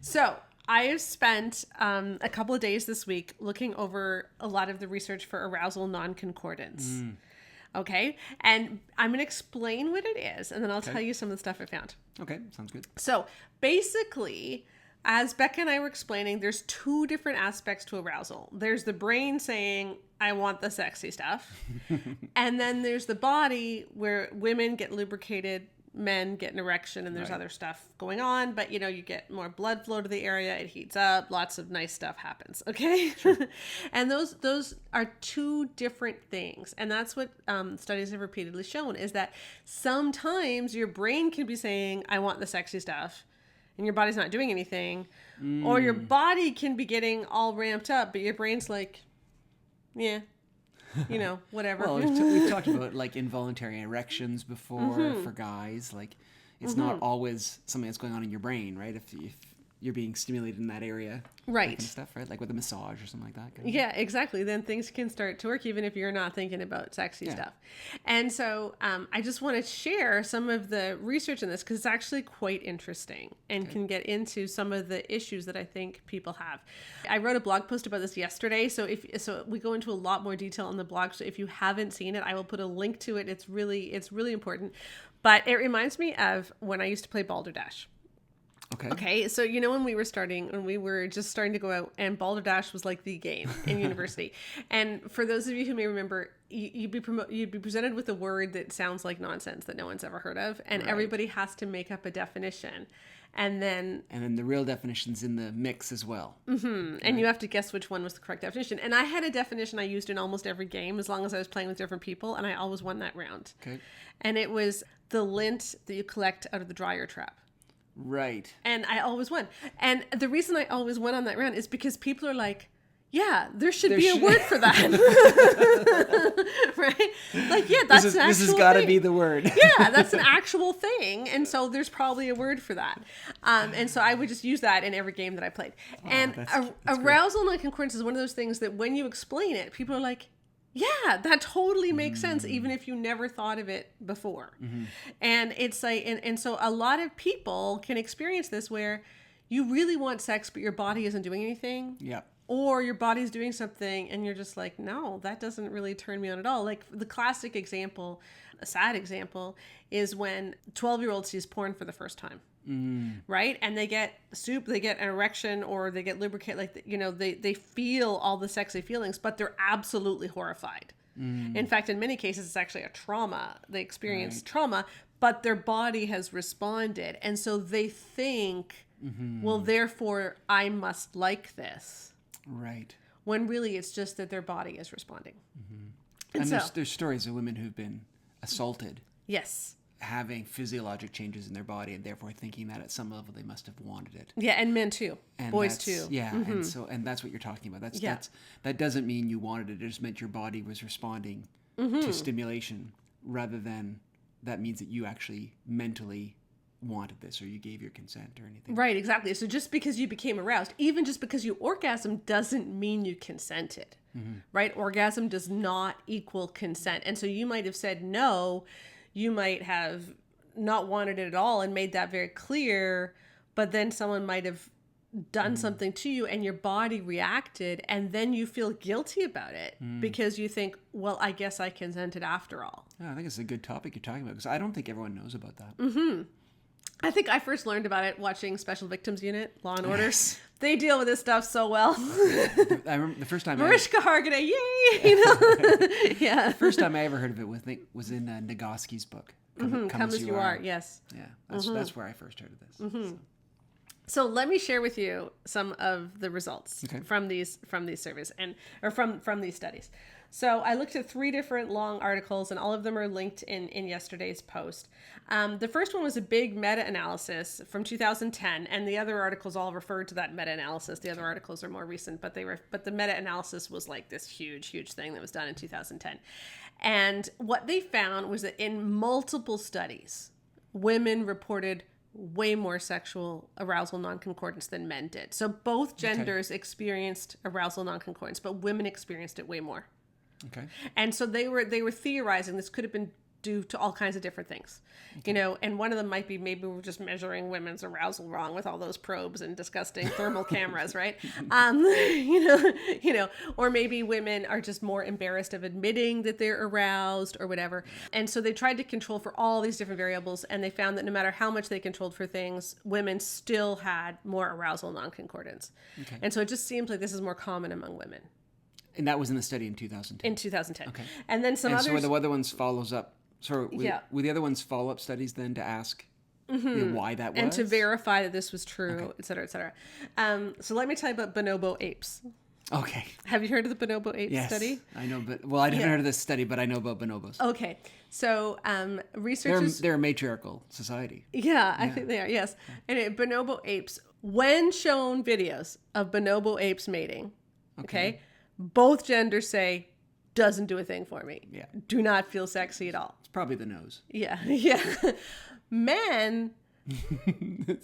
So I have spent a couple of days this week looking over a lot of the research for arousal non-concordance. Okay? And I'm going to explain what it is, and then I'll tell you some of the stuff I found. Okay, sounds good. So basically, as Becca and I were explaining, there's 2 different aspects to arousal. There's the brain saying, I want the sexy stuff. And then there's the body where women get lubricated, men get an erection, and there's other stuff going on. But, you know, you get more blood flow to the area. It heats up. Lots of nice stuff happens. Okay? Sure. And those are 2 different things. And that's what studies have repeatedly shown, is that sometimes your brain can be saying, I want the sexy stuff, and your body's not doing anything. Or your body can be getting all ramped up, but your brain's like, yeah, you know, whatever. Well, we've talked about, like, involuntary erections before for guys. Like, it's not always something that's going on in your brain, right? If you're being stimulated in that area. Right. That kind of stuff, right? Like with a massage or something like that. Kind of. Yeah, exactly. Then things can start to work even if you're not thinking about sexy stuff. And so I just want to share some of the research in this because it's actually quite interesting and can get into some of the issues that I think people have. I wrote a blog post about this yesterday, so we go into a lot more detail on the blog. So if you haven't seen it, I will put a link to it. It's really important. But it reminds me of when I used to play Balderdash. Okay. So, when we were just starting to go out, and Balderdash was like the game in university. And for those of you who may remember, you'd be presented with a word that sounds like nonsense that no one's ever heard of. And everybody has to make up a definition. And then the real definition's in the mix as well. Mm-hmm. Right. And you have to guess which one was the correct definition. And I had a definition I used in almost every game as long as I was playing with different people. And I always won that round. Okay. And it was the lint that you collect out of the dryer trap. Right. And I always won. And the reason I always won on that round is because people are like, yeah, there should be a word for that. Right? Like, yeah, that's an actual This has got to be the word. Yeah, that's an actual thing. And so there's probably a word for that. And so I would just use that in every game that I played. And that's arousal non-concordance is one of those things that when you explain it, people are like, yeah, that totally makes sense, even if you never thought of it before. Mm-hmm. And it's like, and so a lot of people can experience this where you really want sex, but your body isn't doing anything. Yeah. Or your body's doing something and you're just like, no, that doesn't really turn me on at all. Like the classic example, a sad example, is when 12-year-old sees porn for the first time. Mm. Right? And they get they get an erection or they get lubricate, like, they feel all the sexy feelings, but they're absolutely horrified. Mm. In fact, in many cases, it's actually a trauma. They experience trauma, but their body has responded. And so they think, well, therefore, I must like this. Right. When really it's just that their body is responding. Mm-hmm. And so, there's stories of women who've been assaulted. Yes. Having physiologic changes in their body and therefore thinking that at some level they must have wanted it. Yeah, and men too. And boys too. Yeah, mm-hmm. and that's what you're talking about. That doesn't mean you wanted it. It just meant your body was responding to stimulation rather than that means that you actually mentally wanted this or you gave your consent or anything. Right, exactly. So just because you became aroused, even just because you orgasm doesn't mean you consented. Mm-hmm. Right? Orgasm does not equal consent. And so you might have said no. You might have not wanted it at all and made that very clear, but then someone might have done something to you and your body reacted and then you feel guilty about it because you think, well, I guess I consented after all. Yeah, I think it's a good topic you're talking about because I don't think everyone knows about that. Mm-hmm. I think I first learned about it watching Special Victims Unit, Law and Order. Yes. They deal with this stuff so well. I remember the first time Mariska Hargitay, yay! Yeah. The first time I ever heard of it was in Nagoski's book. Come As You Are. Yes. Yeah, that's where I first heard of this. Mm-hmm. So let me share with you some of the results from these surveys or from these studies. So I looked at 3 different long articles, and all of them are linked in yesterday's post. The first one was a big meta-analysis from 2010, and the other articles all referred to that meta-analysis. The other articles are more recent, but the meta-analysis was like this huge thing that was done in 2010. And what they found was that in multiple studies, women reported way more sexual arousal non-concordance than men did. So both genders experienced arousal non-concordance, but women experienced it way more. Okay. And so they were theorizing this could have been due to all kinds of different things, and one of them might be maybe we're just measuring women's arousal wrong with all those probes and disgusting thermal cameras, right? Or maybe women are just more embarrassed of admitting that they're aroused or whatever. And so they tried to control for all these different variables, and they found that no matter how much they controlled for things, women still had more arousal non-concordance. Okay. And so it just seems like this is more common among women. And that was in the study in 2010? In 2010. Okay. And then others... So were the other ones follows up... So were the other ones follow-up studies then to ask why that was? And to verify that this was true, et cetera, et cetera. So let me tell you about bonobo apes. Okay. Have you heard of the bonobo ape study? I know, I haven't heard of this study, but I know about bonobos. Okay. So researchers... They're a matriarchal society. Yeah, I think they are, yes. And bonobo apes, when shown videos of bonobo apes mating, okay, both genders say, doesn't do a thing for me. Yeah. Do not feel sexy at all. It's probably the nose. Yeah. Yeah. Men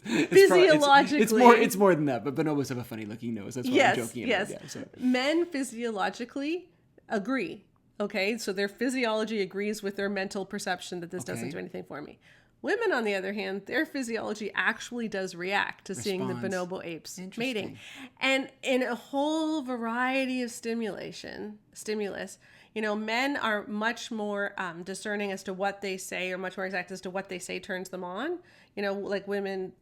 Physiologically. It's more than that, but bonobos have a funny looking nose. That's why I'm joking. Yes. Yeah, so. Men physiologically agree. Okay, so their physiology agrees with their mental perception that this doesn't do anything for me. Women, on the other hand, their physiology actually does react to seeing the bonobo apes mating. And in a whole variety of stimulus, men are much more discerning as to what they say, or much more exact as to what they say turns them on. Like women,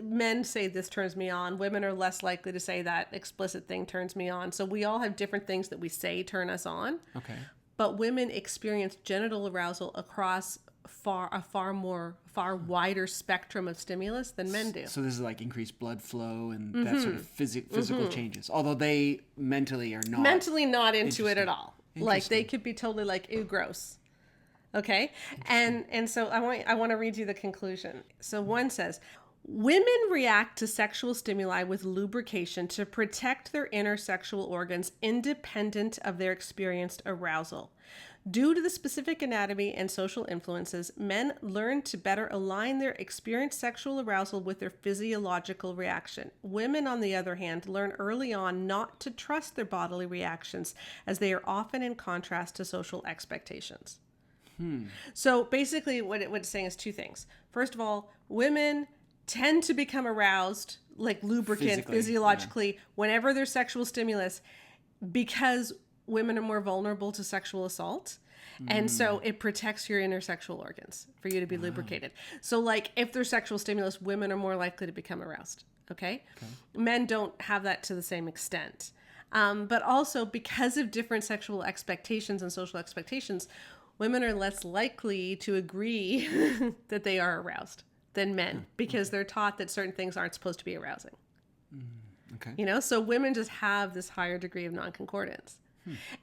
men say this turns me on. Women are less likely to say that explicit thing turns me on. So we all have different things that we say turn us on. Okay. But women experience genital arousal across a far wider spectrum of stimulus than men do. So this is like increased blood flow and that sort of physical changes. Although they mentally are not into it at all. Like they could be totally like, ew, gross. Okay. And so I want to read you the conclusion. So one says, women react to sexual stimuli with lubrication to protect their inner sexual organs independent of their experienced arousal. Due to the specific anatomy and social influences, men learn to better align their experienced sexual arousal with their physiological reaction. Women, on the other hand, learn early on not to trust their bodily reactions, as they are often in contrast to social expectations. So basically what it's saying is two things. First of all, women tend to become aroused, like lubricant, physiologically, whenever there's sexual stimulus, because women are more vulnerable to sexual assault. And so it protects your inner sexual organs for you to be lubricated. So like if there's sexual stimulus, women are more likely to become aroused. Okay? Men don't have that to the same extent. But also because of different sexual expectations and social expectations, women are less likely to agree that they are aroused than men, because they're taught that certain things aren't supposed to be arousing. Okay. So women just have this higher degree of non-concordance.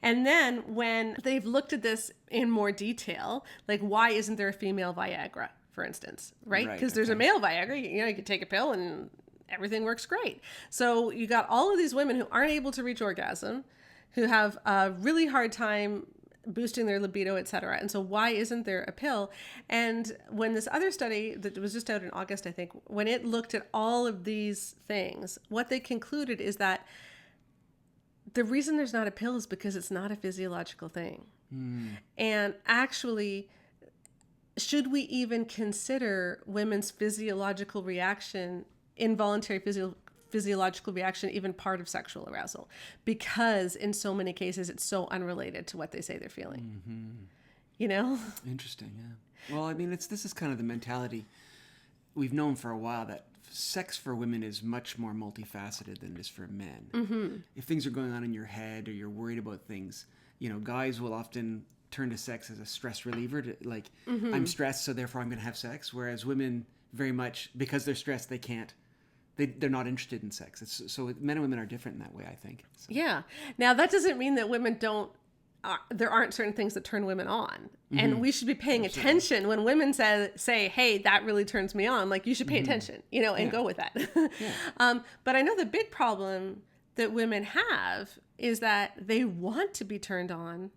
And then when they've looked at this in more detail, like why isn't there a female Viagra, for instance, right? Because there's a male Viagra, you can take a pill and everything works great. So you got all of these women who aren't able to reach orgasm, who have a really hard time boosting their libido, etc. And so why isn't there a pill? And when this other study that was just out in August, I think, when it looked at all of these things, what they concluded is that the reason there's not a pill is because it's not a physiological thing. And actually, should we even consider women's physiological reaction, involuntary physiological reaction, even part of sexual arousal? Because in so many cases, it's so unrelated to what they say they're feeling. Interesting, yeah. Well, I mean, this is kind of the mentality we've known for a while, that sex for women is much more multifaceted than it is for men. If things are going on in your head or you're worried about things, guys will often turn to sex as a stress reliever, to like, I'm stressed, so therefore I'm going to have sex. Whereas women, very much, because they're stressed, they're not interested in sex. So men and women are different in that way, I think. So. Yeah. Now, that doesn't mean that women there aren't certain things that turn women on. And we should be paying attention when women say, hey, that really turns me on. Like, you should pay attention, and go with that. But I know the big problem that women have is that they want to be turned on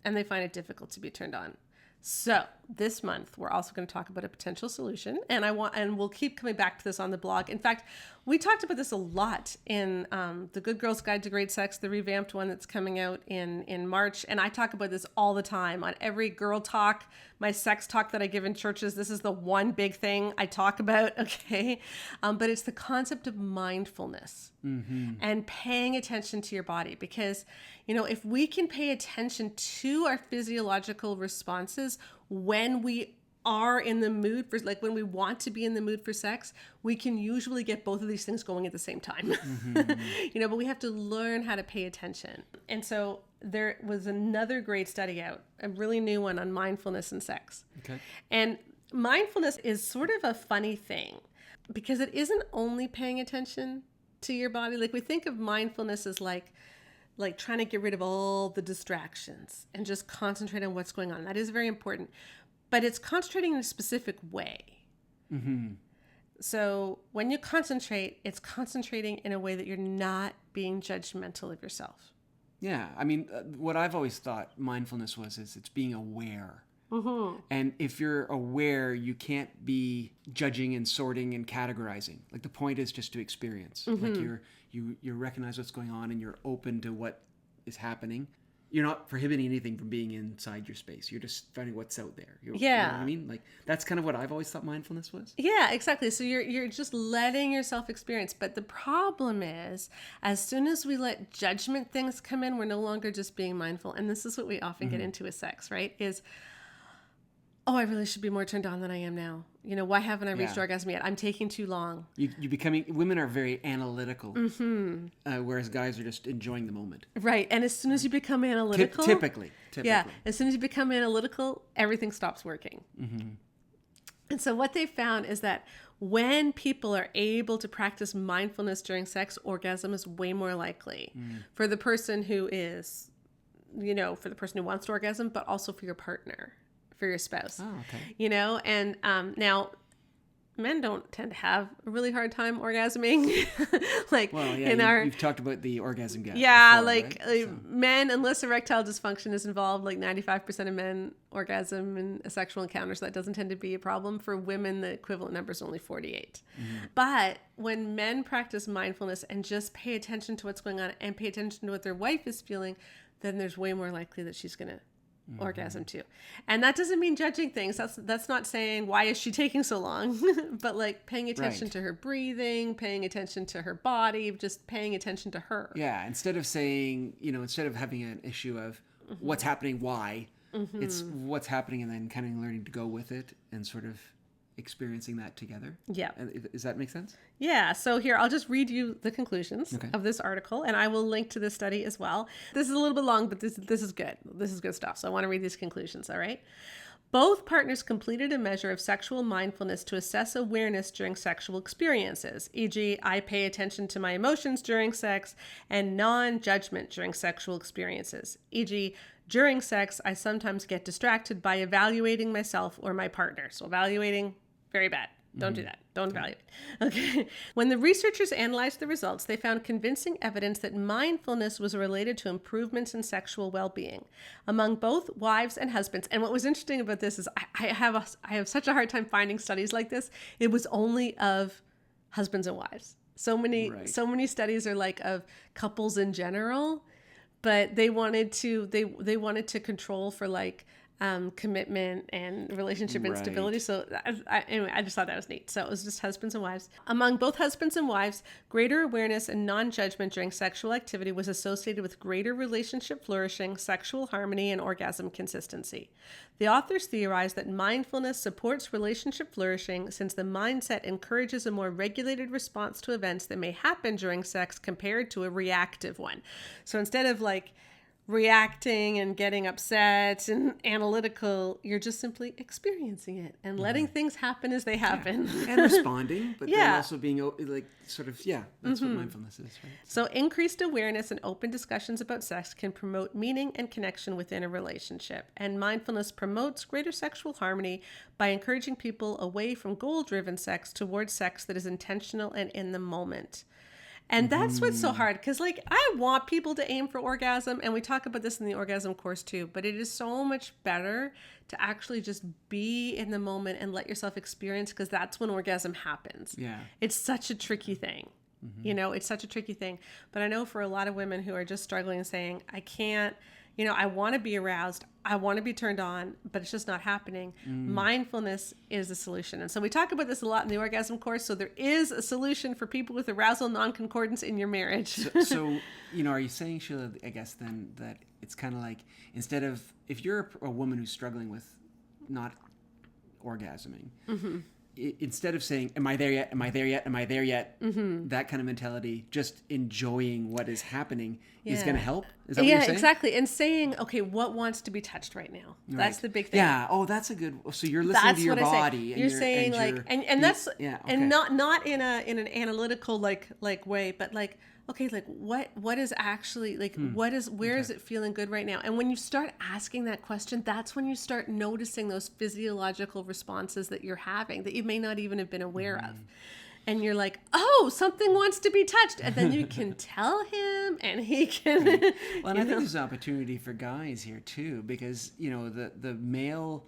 and they find it difficult to be turned on. So this month, we're also going to talk about a potential solution, and we'll keep coming back to this on the blog. In fact, we talked about this a lot in the Good Girl's Guide to Great Sex, the revamped one that's coming out in March. And I talk about this all the time on every girl talk, my sex talk that I give in churches. This is the one big thing I talk about, okay? But it's the concept of mindfulness and paying attention to your body. Because, if we can pay attention to our physiological responses when we are in the mood for, like, when we want to be in the mood for sex, we can usually get both of these things going at the same time. But we have to learn how to pay attention. And so there was another great study out, a really new one on mindfulness and sex. Okay. And mindfulness is sort of a funny thing because it isn't only paying attention to your body. Like, we think of mindfulness as like trying to get rid of all the distractions and just concentrate on what's going on. That is very important. But it's concentrating in a specific way. So when you concentrate, it's concentrating in a way that you're not being judgmental of yourself. Yeah. I mean, what I've always thought mindfulness is it's being aware And if you're aware, you can't be judging and sorting and categorizing. Like the point is just to experience. Like you recognize what's going on and you're open to what is happening. You're not prohibiting anything from being inside your space. You're just finding what's out there. You know what I mean? Like that's kind of what I've always thought mindfulness was. Yeah, exactly. So you're just letting yourself experience. But the problem is, as soon as we let judgment things come in, we're no longer just being mindful. And this is what we often get into with sex, right? Is, oh, I really should be more turned on than I am now. You know, why haven't I reached orgasm yet? I'm taking too long. Women are very analytical, whereas guys are just enjoying the moment. Right. And as soon as you become analytical. Typically. Yeah. As soon as you become analytical, everything stops working. And so what they found is that when people are able to practice mindfulness during sex, orgasm is way more likely for the person who is, you know, for the person who wants to orgasm, but also for your partner. For your spouse. Oh, okay. You know, and now men don't tend to have a really hard time orgasming. You've talked about the orgasm gap. Yeah, before, right? Men, unless erectile dysfunction is involved, like 95% of men orgasm in a sexual encounter, so that doesn't tend to be a problem. For women, the equivalent number is only 48. But when men practice mindfulness and just pay attention to what's going on and pay attention to what their wife is feeling, then there's way more likely that she's going to orgasm too. And that doesn't mean judging things. That's not saying why is she taking so long, but like paying attention to her breathing, paying attention to her body, just paying attention to her. Yeah. Instead of saying, you know, instead of having an issue of what's happening, why, it's what's happening and then kind of learning to go with it and sort of experiencing that together. Yeah. Does that make sense? Yeah. So here, I'll just read you the conclusions of this article, and I will link to this study as well. This is a little bit long, but this is good. This is good stuff. So I want to read these conclusions. All right. Both partners completed a measure of sexual mindfulness to assess awareness during sexual experiences, e.g., I pay attention to my emotions during sex, and non-judgment during sexual experiences, e.g., during sex, I sometimes get distracted by evaluating myself or my partner. So evaluating, very bad. Don't do that. Don't evaluate. Okay. When the researchers analyzed the results, they found convincing evidence that mindfulness was related to improvements in sexual well-being among both wives and husbands. And what was interesting about this is I have such a hard time finding studies like this. It was only of husbands and wives. So many studies are like of couples in general, but they wanted to to control for like commitment and relationship instability. So anyway, I just thought that was neat. So it was just husbands and wives. Among both husbands and wives, greater awareness and non-judgment during sexual activity was associated with greater relationship flourishing, sexual harmony, and orgasm consistency. The authors theorized that mindfulness supports relationship flourishing since the mindset encourages a more regulated response to events that may happen during sex compared to a reactive one. So instead of like reacting and getting upset and analytical, you're just simply experiencing it and letting things happen as they happen. And responding, but then also being like sort of, that's what mindfulness is, right? So increased awareness and open discussions about sex can promote meaning and connection within a relationship. And mindfulness promotes greater sexual harmony by encouraging people away from goal-driven sex towards sex that is intentional and in the moment. And that's what's so hard, because like I want people to aim for orgasm, and we talk about this in the orgasm course too, but it is so much better to actually just be in the moment and let yourself experience, because that's when orgasm happens. Yeah. It's such a tricky thing. You know, it's such a tricky thing. But I know for a lot of women who are just struggling and saying, I can't, you know, I want to be aroused, I want to be turned on, but it's just not happening. Mindfulness is the solution. And so we talk about this a lot in the orgasm course. So there is a solution for people with arousal non-concordance in your marriage. So, you know, are you saying, Sheila, I guess then that it's kind of like, instead of, if you're a woman who's struggling with not orgasming, instead of saying, am I there yet? Am I there yet? Am I there yet? That kind of mentality, just enjoying what is happening is going to help? Is that what you're saying? Yeah, exactly. And saying, okay, what wants to be touched right now? Right. That's the big thing. Yeah. Oh, that's a good, so you're listening to your body. And you're saying and that's, and not in an analytical like way, but like, okay, like what is actually like, where is it feeling good right now? And when you start asking that question, that's when you start noticing those physiological responses that you're having that you may not even have been aware of. And you're like, oh, something wants to be touched. And then you can tell him and he can. Well, and I think there's an opportunity for guys here too, because, you know, the male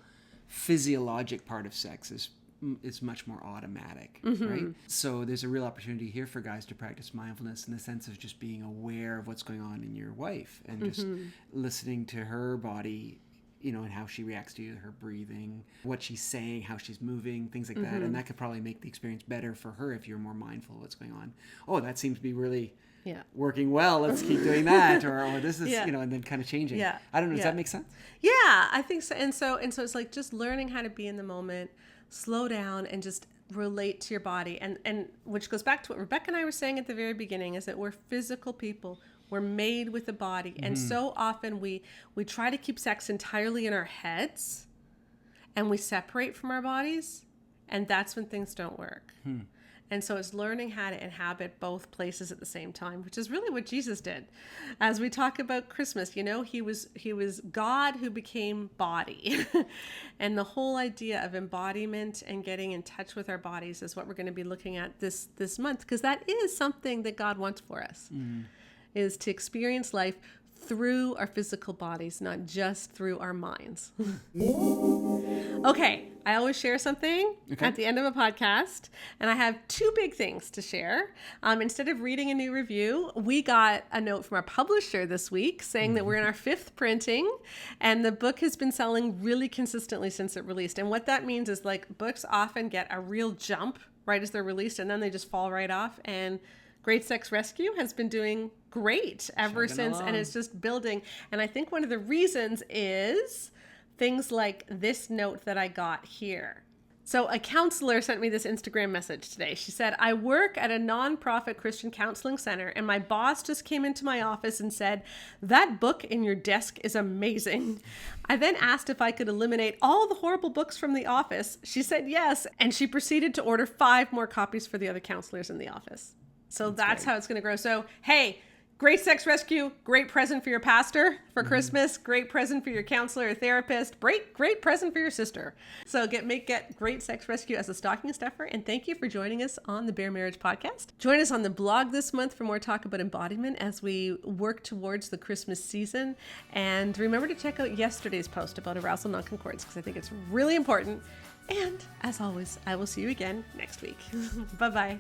physiologic part of sex is much more automatic, right? So there's a real opportunity here for guys to practice mindfulness in the sense of just being aware of what's going on in your wife and just listening to her body, you know, and how she reacts to you, her breathing, what she's saying, how she's moving, things like that. And that could probably make the experience better for her if you're more mindful of what's going on. Oh, that seems to be really working well. Let's keep doing that. Or this is, you know, and then kind of changing. Yeah. I don't know. Does that make sense? Yeah, I think so. And so it's like just learning how to be in the moment, slow down, and just relate to your body. And which goes back to what Rebecca and I were saying at the very beginning, is that we're physical people. We're made with a body. And so often we try to keep sex entirely in our heads, and we separate from our bodies. And that's when things don't work. And so it's learning how to inhabit both places at the same time, which is really what Jesus did. As we talk about Christmas, you know, he was God who became body. And the whole idea of embodiment and getting in touch with our bodies is what we're going to be looking at this month, because that is something that God wants for us, is to experience life through our physical bodies, not just through our minds. Okay, I always share something at the end of a podcast, and I have two big things to share. Instead of reading a new review, we got a note from our publisher this week saying that we're in our 5th printing, and the book has been selling really consistently since it released. And what that means is, like, books often get a real jump right as they're released, and then they just fall right off. And Great Sex Rescue has been doing great ever since, and it's just building. And I think one of the reasons is things like this note that I got here. So a counselor sent me this Instagram message today. She said, I work at a nonprofit Christian counseling center, and my boss just came into my office and said, that book in your desk is amazing. I then asked if I could eliminate all the horrible books from the office. She said yes, and she proceeded to order 5 more copies for the other counselors in the office. So that's how it's going to grow. So, hey, Great Sex Rescue, great present for your pastor for Christmas, great present for your counselor or therapist, great present for your sister. So get Great Sex Rescue as a stocking stuffer. And thank you for joining us on the Bare Marriage Podcast. Join us on the blog this month for more talk about embodiment as we work towards the Christmas season. And remember to check out yesterday's post about arousal non-concordance, because I think it's really important. And as always, I will see you again next week. Bye-bye.